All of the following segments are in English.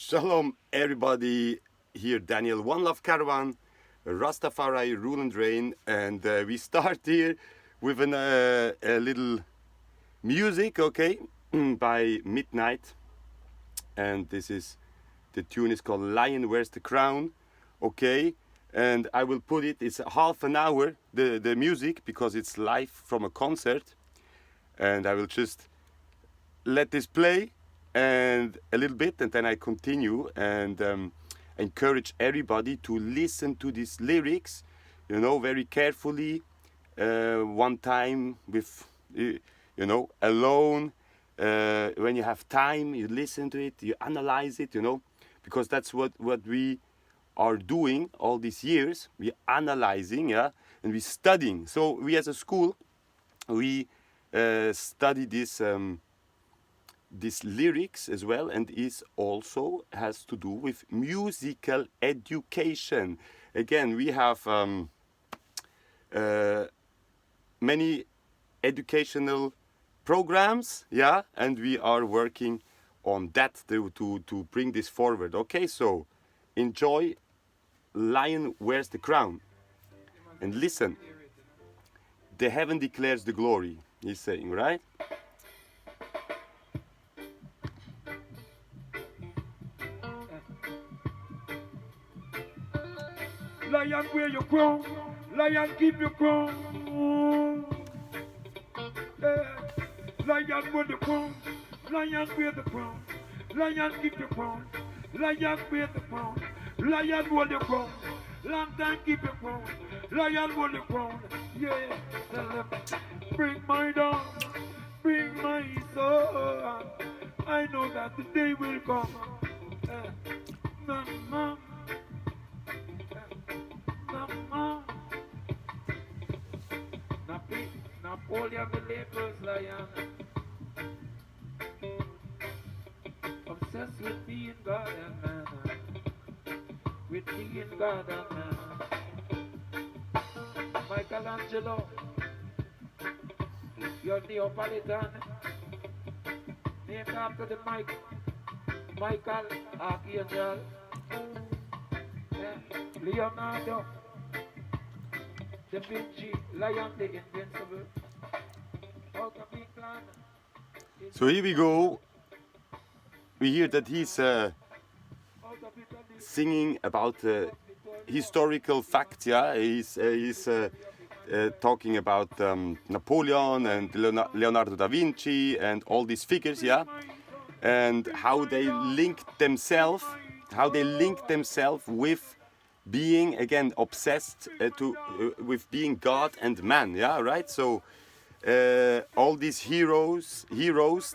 Shalom, everybody. Here, Daniel, One Love Caravan, Rastafari, Rule and Reign, and we start here with a little music, okay, by Midnite, and the tune is called Lion Wears the Crown, okay, and I will put it. It's half an hour the music because it's live from a concert, and I will just let this play and a little bit, and then I continue and encourage everybody to listen to these lyrics, very carefully, one time with, alone. When you have time, you listen to it, you analyze it, because that's what we are doing all these years. We're analyzing, yeah, and we're studying. So we as a school, we study these lyrics as well, and is also has to do with musical education. Again, we have many educational programs, yeah, and we are working on that to bring this forward. Okay, so enjoy Lion Wears the Crown, and listen. The heaven declares the glory, he's saying, right? Lion, wear your crown. Lion, keep your crown. Lion, wear the crown. Lion, wear the crown. Lion, keep your crown. Lion, wear the crown. Lion, wear the crown. Long time, keep your crown. Lion, wear the crown. Yeah, tell them, bring my dawn, bring my soul. I know that the day will come. Napoleon the Lakers lion, obsessed with being God and man, with being God and man. Michelangelo, your Neapolitan, named after the Michael Archangel, Leonardo, Da Vinci, Lion the Invincible. So here we go. We hear that he's singing about historical facts. Yeah, he's talking about Napoleon and Leonardo da Vinci and all these figures. Yeah, and how they linked themselves, with being again obsessed with being God and man. Yeah, right. So. All these heroes,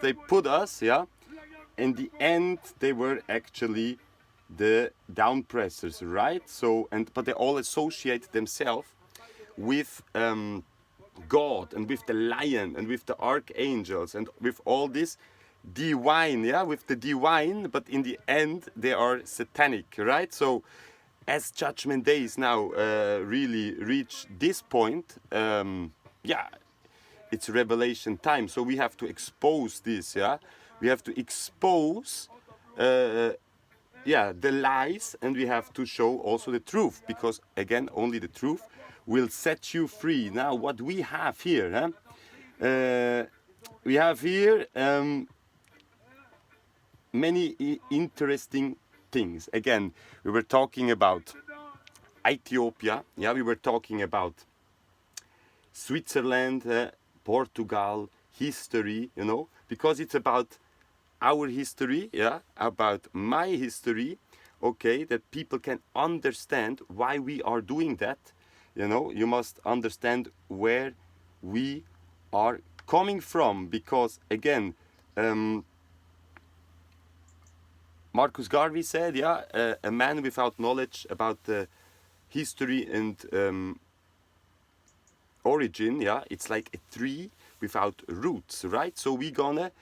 they put us, yeah. In the end, they were actually the down pressers, right? So, but they all associate themselves with God and with the lion and with the archangels and with all this divine, yeah, with the divine. But in the end, they are satanic, right? So, as Judgment Days now really reach this point, yeah. It's revelation time, so we have to expose this, yeah. We have to expose, the lies, and we have to show also the truth, because again, only the truth will set you free. Now, what we have here, we have here many interesting things. Again, we were talking about Ethiopia, yeah. We were talking about Switzerland. Portugal, history, because it's about our history, yeah, about my history, okay, that people can understand why we are doing that. You must understand where we are coming from, because again, Marcus Garvey said, yeah, a man without knowledge about the history and origin, yeah, it's like a tree without roots, right? So we're gonna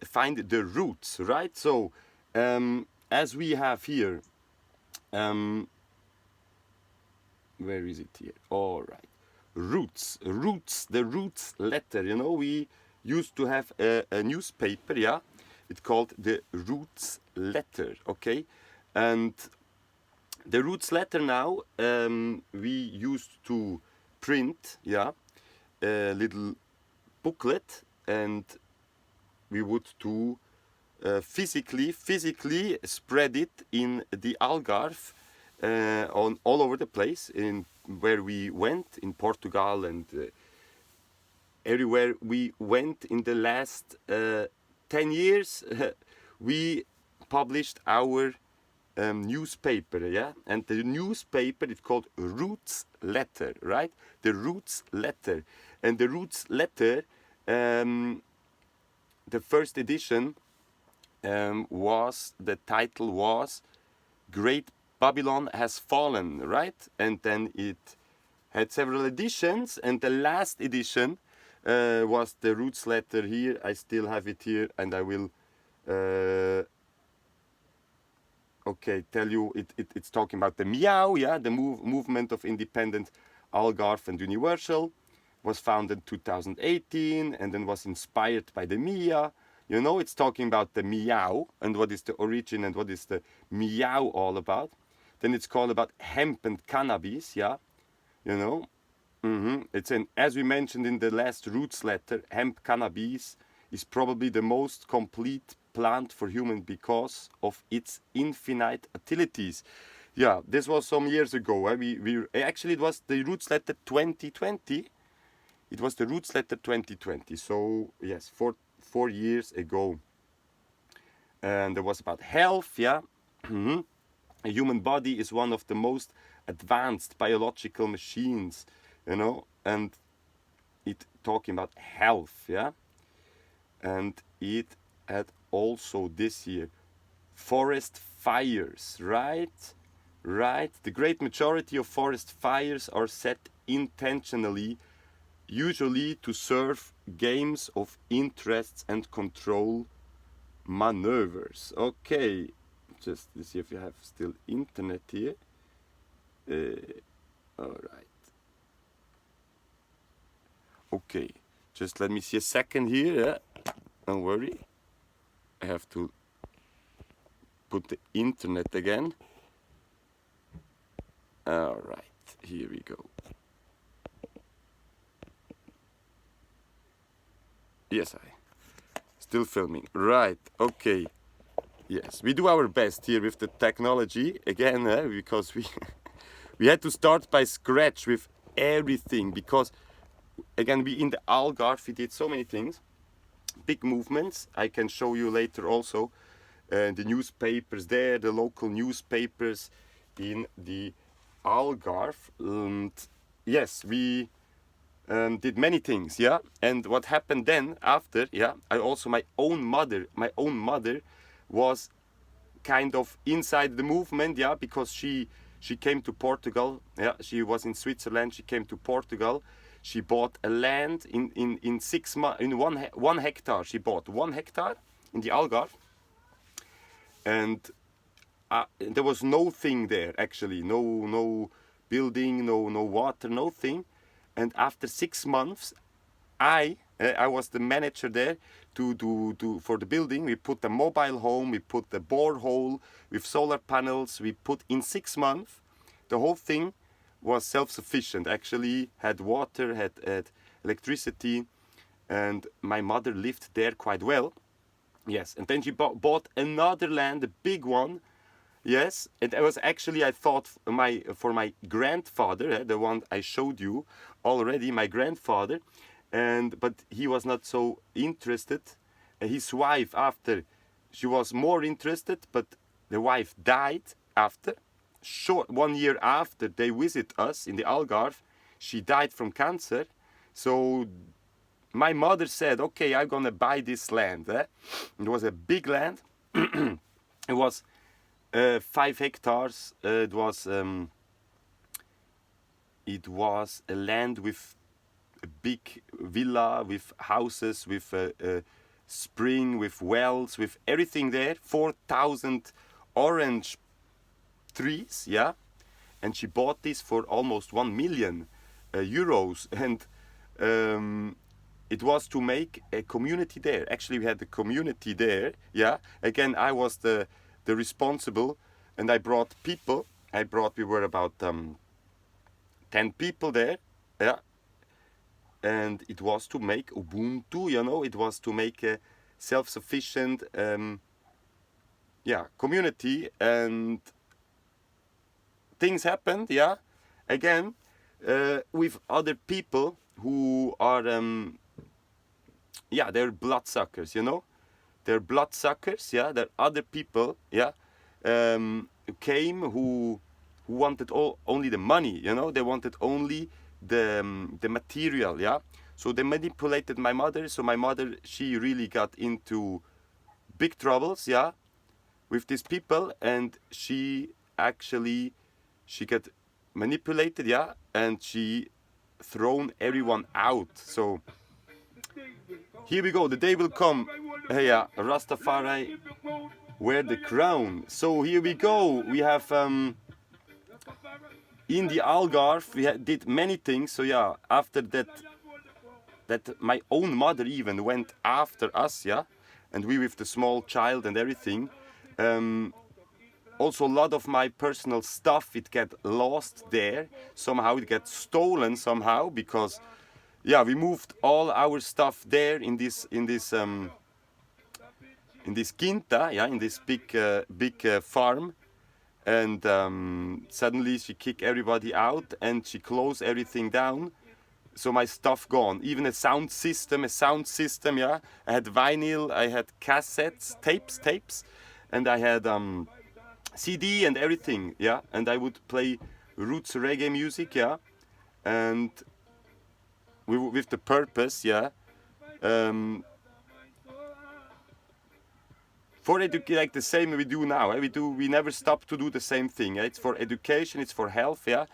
find the roots, right? So as we have here, where is it here? All right, roots, the Rootsletter. We used to have a newspaper, yeah, it's called the Rootsletter. Rootsletter, okay? And the Rootsletter now, we used to print, yeah, a little booklet, and we would do physically spread it in the Algarve, on all over the place, in where we went in Portugal and everywhere we went in the last 10 years. We published our newspaper, yeah, and the newspaper is called Rootsletter, right? The Rootsletter, and the Rootsletter, the first edition, the title was Great Babylon Has Fallen, right? And then it had several editions, and the last edition was the Rootsletter here. I still have it here, and I will tell you. It's talking about the Meow, yeah, the movement of independent Algarve and Universal, was founded in 2018, and then was inspired by the Mia. You know, it's talking about the Meow and what is the origin and what is the Meow all about. Then it's called about hemp and cannabis, yeah, you know. It's as we mentioned in the last Rootsletter, hemp cannabis is probably the most complete plant for human because of its infinite utilities. Yeah, this was some years ago. Actually, it was the Rootsletter 2020. It was the Rootsletter 2020. So yes, 4 years ago. And it was about health, yeah. A human body is one of the most advanced biological machines, you know, and it talking about health, yeah. And it had also this year forest fires, right? The great majority of forest fires are set intentionally, usually to serve games of interests and control maneuvers. Okay, just to see if you have still internet here. All right. Okay, just let me see a second here. Don't worry. I have to put the internet again. All right, here we go. Yes, I still filming. Right, okay. Yes, we do our best here with the technology again, because we had to start by scratch with everything, because again, we in the Algarve we did so many things, big movements. I can show you later also the newspapers there, the local newspapers in the Algarve. And yes, we did many things, yeah. And what happened then after, yeah, my own mother was kind of inside the movement, yeah, because she came to Portugal, yeah. She was in Switzerland, she came to Portugal. She bought a land in 6 months, in 1 hectare. She bought 1 hectare in the Algarve, and there was no thing there actually, no building, no water, nothing. And after 6 months, I was the manager there for the building. We put a mobile home, we put the borehole with solar panels. We put in 6 months, the whole thing was self-sufficient. Actually, had water, had electricity, and my mother lived there quite well. Yes, and then she bought another land, a big one. Yes, and it was actually, I thought, for my grandfather, the one I showed you already, my grandfather, but he was not so interested. His wife, after, she was more interested, but the wife died after. 1 year after they visit us in the Algarve, she died from cancer. So my mother said, okay, I'm gonna buy this land. It was a big land. It was 5 hectares. It was a land with a big villa, with houses, with a spring, with wells, with everything there. 4,000 orange trees, yeah. And she bought this for almost 1 million euros. And it was to make a community there. Actually, we had a community there, yeah. Again, I was the the responsible, and I brought people. We were about 10 people there, yeah. And it was to make Ubuntu, you know, it was to make a self-sufficient community, and things happened, yeah, again, with other people who are, they're bloodsuckers, you know, they're bloodsuckers, yeah, they're other people, yeah, who came, who wanted only the money, you know, they wanted only the material, yeah. So they manipulated my mother. So my mother, she really got into big troubles, yeah, with these people, and she got manipulated, yeah, and she thrown everyone out. So here we go, the day will come, yeah, Rastafari wear the crown. So here we go, we have in the Algarve, we did many things. So yeah, after that my own mother even went after us, yeah, and we with the small child and everything. Also a lot of my personal stuff, it get lost there. Somehow it gets stolen somehow, because yeah, we moved all our stuff there in this quinta, yeah, in this big farm. And suddenly she kicked everybody out and she closed everything down. So my stuff gone, even a sound system, yeah. I had vinyl, I had cassettes, tapes, and I had CD and everything, yeah. And I would play roots reggae music, yeah. And with the purpose, yeah. For like the same we do now, eh? We never stop to do the same thing. Eh? It's for education, it's for health, yeah,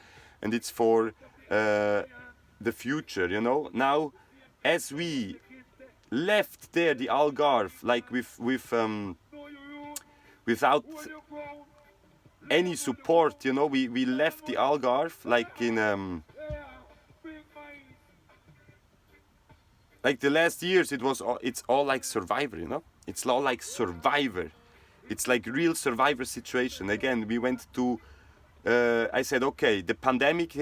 and it's for the future, you know. Now, as we left there the Algarve, like without any support, you know, we left the Algarve like in like the last years. It's all like Survivor, you know. It's all like Survivor. It's like real Survivor situation. Again, we went to. I said, okay, the pandemic,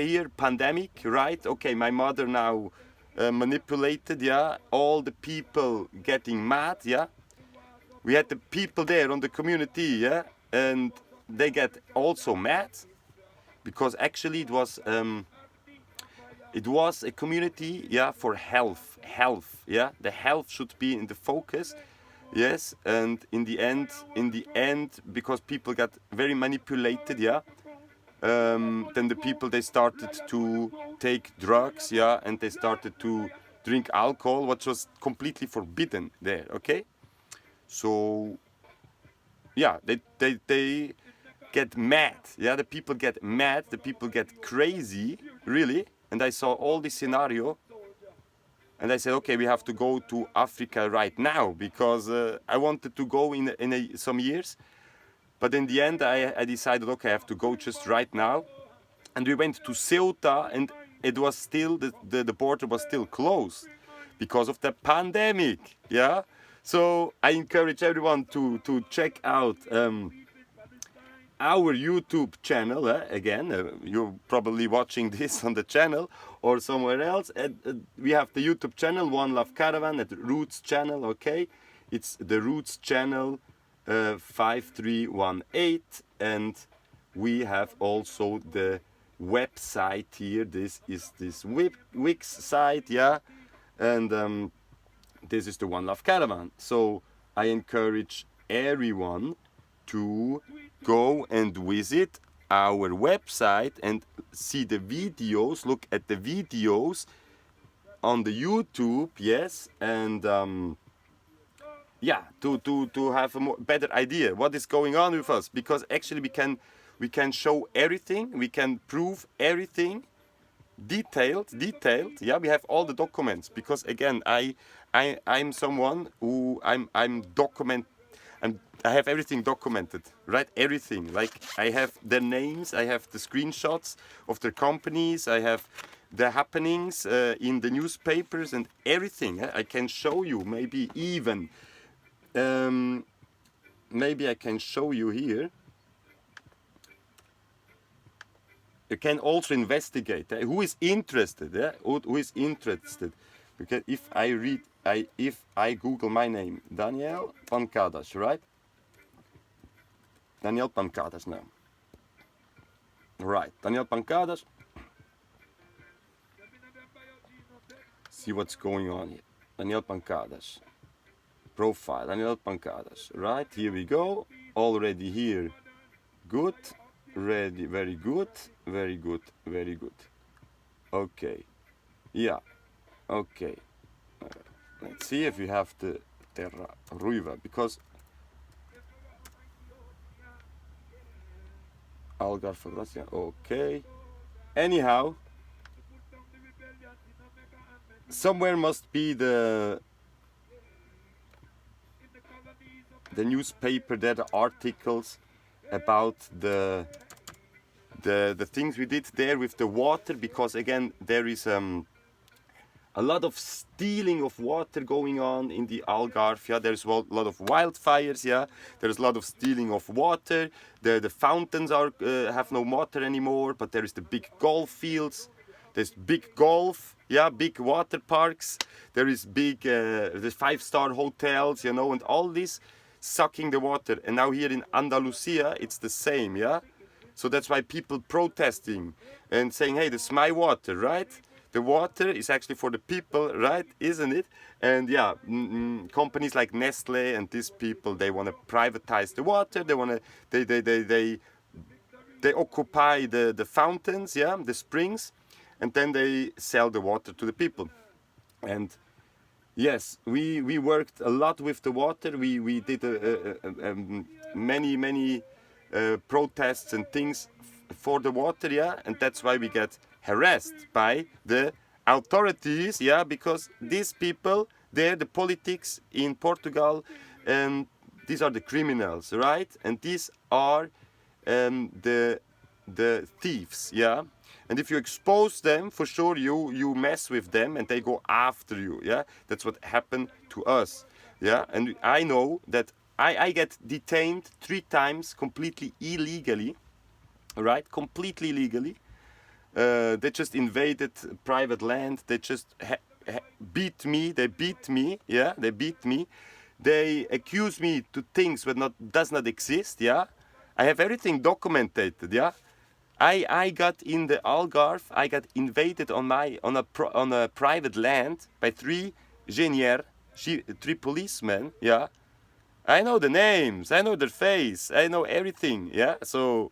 right? Okay, my mother now manipulated, yeah. All the people getting mad, yeah. We had the people there on the community, yeah, and they get also mad, because actually it was a community, yeah, for health, yeah. The health should be in the focus, yes. And in the end, because people got very manipulated, yeah. Then the people, they started to take drugs, yeah, and they started to drink alcohol, which was completely forbidden there. Okay, so yeah, they get mad, yeah. The people get mad, the people get crazy, really. And I saw all this scenario, and I said, okay, we have to go to Africa right now, because I wanted to go in some years. But in the end, I decided, okay, I have to go just right now. And we went to Ceuta, and it was still, the border was still closed because of the pandemic, yeah? So I encourage everyone to check out our YouTube channel. Again, you're probably watching this on the channel or somewhere else. We have the YouTube channel, One Love Caravan, at Roots channel, okay? It's the Roots channel 5318, and we have also the website here. This is this Wix site, yeah, and this is the One Love Caravan. So I encourage everyone to go and visit our website and see the videos, look at the videos on the YouTube, yes, and yeah, to have a better idea what is going on with us, because actually we can show everything, we can prove everything, detailed, yeah. We have all the documents, because again, I'm someone who I have everything documented, right? Everything. Like, I have their names, I have the screenshots of their companies, I have the happenings in the newspapers and everything. I can show you, maybe even maybe I can show you here. You can also investigate who is interested. Yeah, who is interested? Because if I Google my name, Daniel Pancadas, right? Daniel Pancadas now. Right, Daniel Pancadas. See what's going on here. Daniel Pancadas. Profile, Daniel Pancadas. Right, here we go. Already here. Good. Ready, very good. Very good, very good. Okay. Yeah. Okay. Let's see if we have the Terra Ruiva, because Algarve, Gracia. Okay. Anyhow, somewhere must be the newspaper there, the articles about the things we did there with the water, because again there is a lot of stealing of water going on in the Algarve. Yeah, there's a lot of wildfires. Yeah, there's a lot of stealing of water. The fountains are have no water anymore, but there is the big golf fields. There's big golf. Yeah, big water parks. There is big the 5-star hotels. You know, and all this sucking the water. And now here in Andalusia, it's the same. Yeah, so that's why people protesting and saying, "Hey, this is my water, right?" The water is actually for the people, right? Isn't it? And yeah, companies like Nestle and these people, they want to privatize the water. They want to, they occupy the fountains, yeah, the springs, and then they sell the water to the people. And yes, we worked a lot with the water. We did many protests and things for the water, yeah, and that's why we get harassed by the authorities, yeah, because these people, they're the politics in Portugal, and these are the criminals, right? And these are the thieves, yeah. And if you expose them, for sure you mess with them and they go after you, yeah. That's what happened to us, yeah. And I know that I get detained 3 times completely illegally, right? Completely illegally. They just invaded private land. They just beat me. They beat me. Yeah, they beat me. They accuse me to things that does not exist. Yeah, I have everything documented. Yeah, I got in the Algarve. I got invaded on a private land by 3 génières, 3 policemen. Yeah, I know the names. I know their face. I know everything. Yeah, so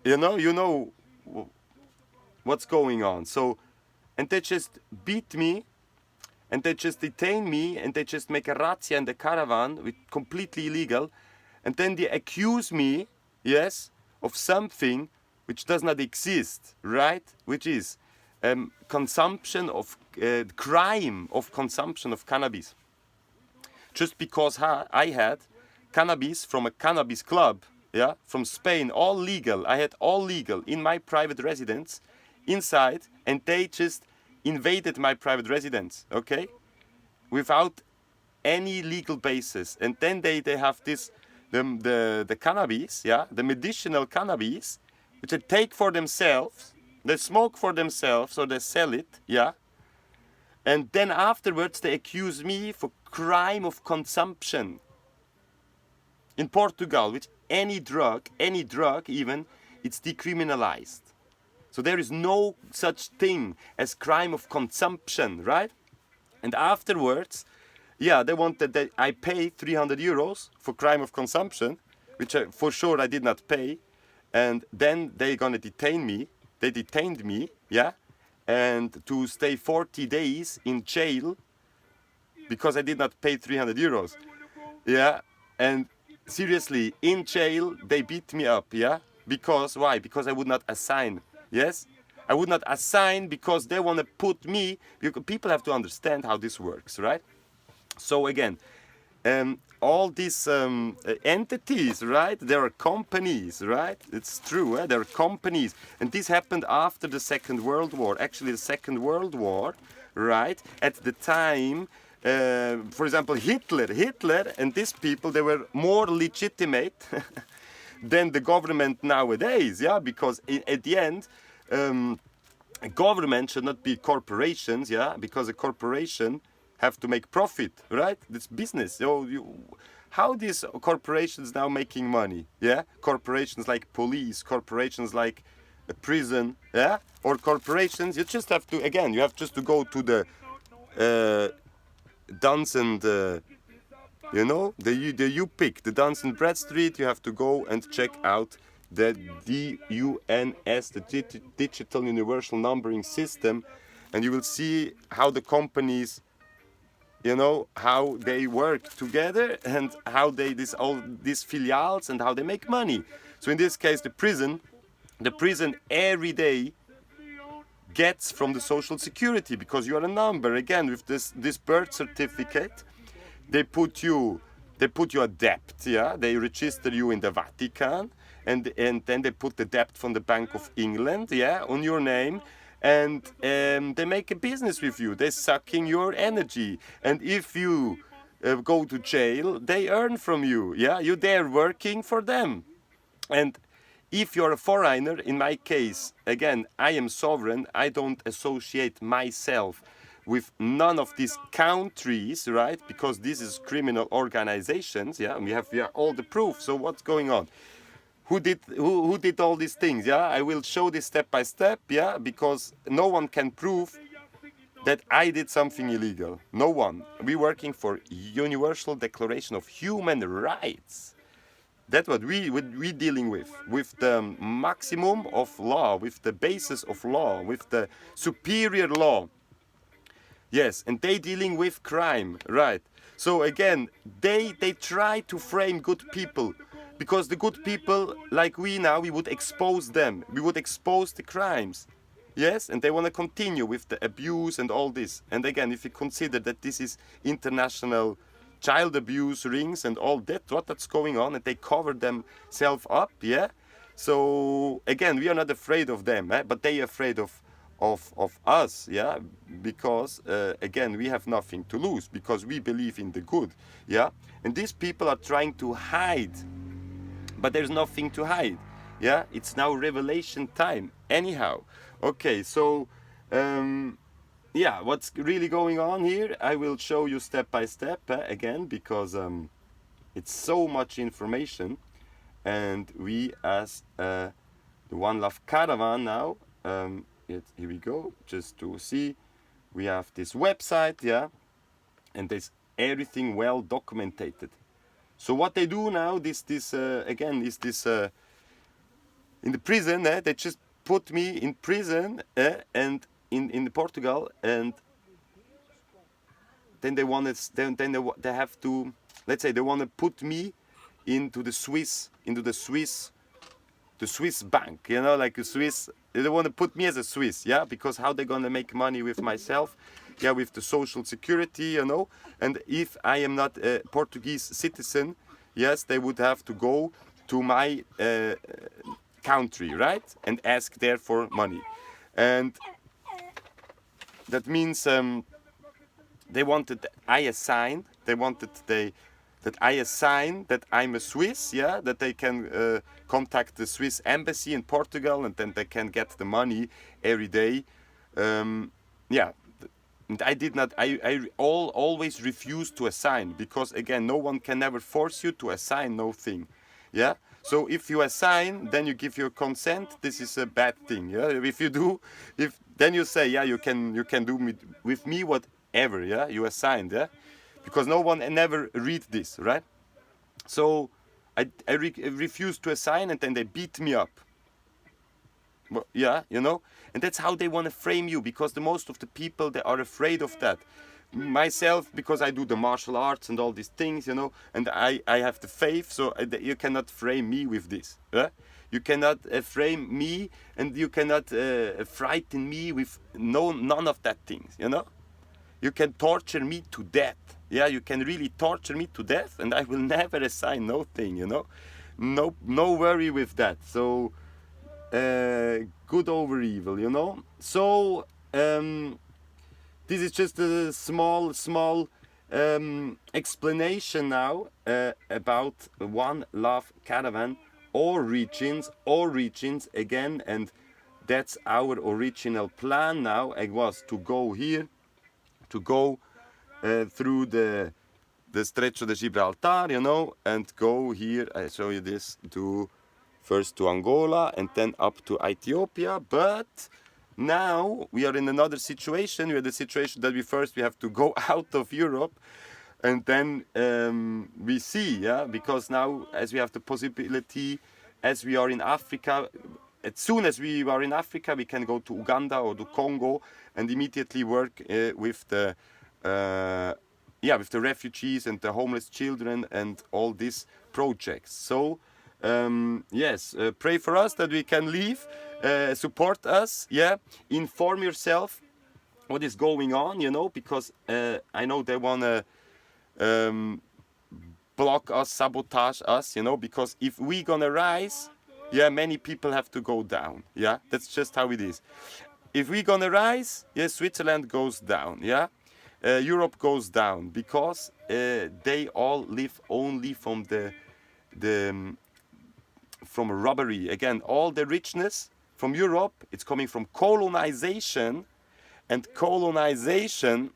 you know what's going on. So, and they just beat me, and they just detain me, and they just make a razzia in the caravan, with completely illegal, and then they accuse me, yes, of something which does not exist, right? Which is consumption of crime of consumption of cannabis. Just because I had cannabis from a cannabis club, yeah, from Spain, all legal. I had all legal in my private residence, inside, and they just invaded my private residence, okay, without any legal basis. And then they have this the cannabis, yeah, the medicinal cannabis, which they take for themselves, they smoke for themselves, or they sell it, yeah. And then afterwards they accuse me for crime of consumption. In Portugal, which any drug even, it's decriminalized. So there is no such thing as crime of consumption, right? And afterwards, yeah, they wanted that I pay 300 euros for crime of consumption, which for sure I did not pay. And then they're gonna detain me. They detained me, yeah, and to stay 40 days in jail because I did not pay 300 euros, yeah. And seriously, in jail, they beat me up, yeah? Because, why? Because I would not assign, yes? I would not assign because they want to put me, because people have to understand how this works, right? So again, all these entities, right? There are companies, right? It's true, eh? There are companies. And this happened after the Second World War. Actually, the Second World War, right? At the time, for example, Hitler and these people, they were more legitimate than the government nowadays, yeah, because at the end, a government should not be corporations, yeah, because a corporation have to make profit, right? It's business. So how these corporations now making money, yeah? Corporations like police, corporations like a prison, yeah? Or corporations, you just have to, again, you have just to go to the Duns and you know, the you pick the Duns and Bradstreet. You have to go and check out the DUNS, the Digital Universal Numbering System, and you will see how the companies, you know, how they work together and how they all these filials and how they make money. So in this case, the prison every day gets from the social security, because you are a number. Again, with this birth certificate, they put you a debt, yeah. They register you in the Vatican, and then they put the debt from the Bank of England, yeah, on your name, and they make a business with you. They're sucking your energy, and if you go to jail, they earn from you, yeah. You're there working for them, and if you're a foreigner, in my case, again, I am sovereign. I don't associate myself with none of these countries, right? Because this is criminal organizations, yeah. And we have all the proof. So what's going on? Who did all these things? Yeah, I will show this step by step. Yeah, because no one can prove that I did something illegal. No one. We're working for Universal Declaration of Human Rights. That's what we dealing with the maximum of law, with the basis of law, with the superior law. Yes, and they dealing with crime, right? So again, they try to frame good people, because the good people, like we now, we would expose them. We would expose the crimes. Yes, and they want to continue with the abuse and all this. And again, if you consider that this is international child abuse rings and all that, that's going on, and they cover themselves up, yeah. So again, we are not afraid of them, but they are afraid of us, yeah, because again, we have nothing to lose, because we believe in the good, yeah. And these people are trying to hide, but there's nothing to hide, yeah. It's now revelation time, anyhow. Okay, so yeah, what's really going on here, I will show you step by step, again, because it's so much information, and we as the One Love Caravan now, here we go, just to see, we have this website, yeah, and there's everything well documented. So what they do now, again, is this in the prison, they just put me in prison, and in Portugal, and then they want to, then they have to, let's say they want to put me into the Swiss bank, you know, like a Swiss. They want to put me as a Swiss, yeah, because how they gonna make money with myself, yeah, with the social security, you know. And if I am not a Portuguese citizen, yes, they would have to go to my country, right, and ask there for money, and that means they wanted that I assign that I'm a Swiss, yeah, that they can contact the Swiss embassy in Portugal, and then they can get the money every day. Yeah, and I did not. I always refused to assign, because again, no one can never force you to assign no thing. Yeah. So if you assign, then you give your consent. This is a bad thing. Yeah. If you do, then you say, yeah, you can do with me whatever. Yeah. You assigned. Yeah. Because no one never read this, right? So I refused to assign, and then they beat me up. Well, yeah, you know, and that's how they want to frame you, because the most of the people, they are afraid of that. Myself, because I do the martial arts and all these things, you know, and I have the faith, so you cannot frame me with this. Yeah? You cannot frame me, and you cannot frighten me with none of that things, you know. You can torture me to death. Yeah, you can really torture me to death, and I will never assign no thing, you know. No worry with that. So good over evil, you know. So this is just a small explanation now about One Love Caravan origins again, and that's our original plan now. It was to go here, to go through the Stretch de Gibraltar, you know, and go here. I show you this, to first to Angola and then up to Ethiopia. But now we are in another situation. We are the situation that we have to go out of Europe, and then we see, yeah, because now as we have the possibility, as we are in Africa, as soon as we are in Africa, we can go to Uganda or to Congo and immediately work with the with the refugees and the homeless children and all these projects. So yes, pray for us that we can leave, support us, yeah, inform yourself what is going on, you know, because I know they want to block us, sabotage us, you know, because if we gonna rise, yeah, many people have to go down, yeah, that's just how it is. If we gonna rise, yeah, Switzerland goes down, yeah, Europe goes down, because they all live only from from robbery. Again, all the richness from Europe, it's coming from colonization, and colonization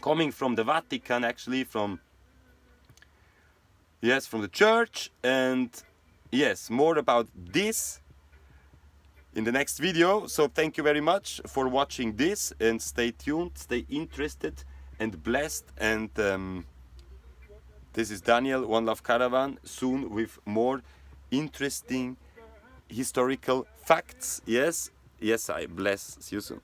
coming from the Vatican, actually, from the church. And yes, more about this in the next video. So thank you very much for watching this, and stay tuned, stay interested and blessed. And this is Daniel, One Love Caravan, soon with more interesting historical facts. Yes, I bless. See you soon.